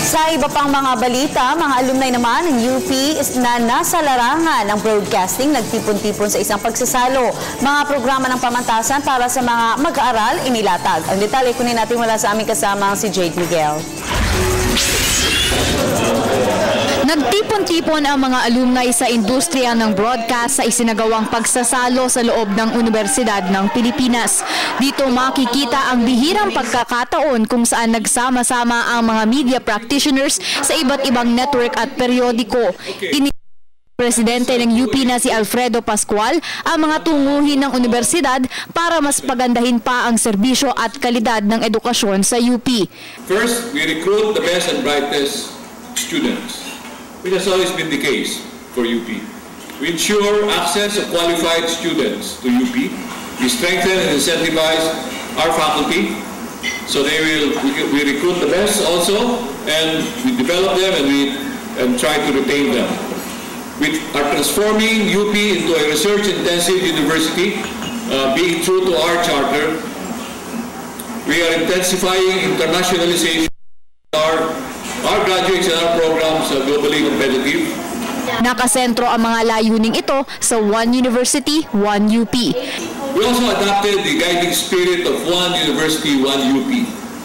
Sa iba pang mga balita, mga alumni naman ng UP na nasa larangan ng broadcasting nagtipon-tipon sa isang pagsasalo. Mga programa ng pamantasan para sa mga mag-aaral inilatag. Ang detalye kunin natin mula sa aming kasamang si Jade Miguel. Nagtipon-tipon ang mga alumni sa industriya ng broadcast sa isinagawang pagsasalo sa loob ng Universidad ng Pilipinas. Dito makikita ang bihirang pagkakataon kung saan nagsama-sama ang mga media practitioners sa iba't ibang network at periodiko. Presidente ng UP na si Alfredo Pascual ang mga tunguhin ng universidad para mas pagandahin pa ang serbisyo at kalidad ng edukasyon sa UP. First, we recruit the best and brightest students, which has always been the case for UP. We ensure access of qualified students to UP. We strengthen and incentivize our faculty, so we recruit the best also, and we develop them and try to retain them. We are transforming UP into a research-intensive university, being true to our charter. We are intensifying internationalization. Our graduates and our programs are globally competitive. Nakasentro ang mga layuning ito sa One University, One UP. We also adopted the guiding spirit of One University, One UP.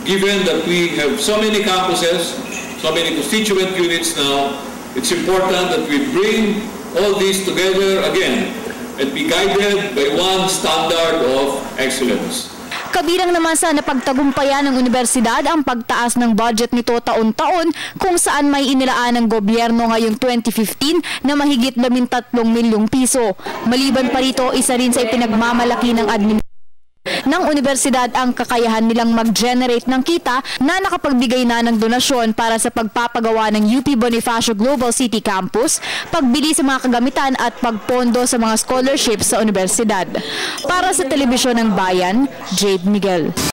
Given that we have so many campuses, so many constituent units now, it's important that we bring all these together again and be guided by one standard of excellence. Kabilang naman sa napagtagumpayan ng universidad ang pagtaas ng budget nito taon-taon kung saan may inilaan ng gobyerno ngayong 2015 na mahigit 13 milyong piso. Maliban pa rito, isa rin sa ipinagmamalaki ng ng universidad ang kakayahan nilang mag-generate ng kita na nakapagbigay na ng donasyon para sa pagpapagawa ng UP Bonifacio Global City Campus, pagbili sa mga kagamitan at pagpondo sa mga scholarships sa universidad. Para sa Telebisyon ng Bayan, Jade Miguel.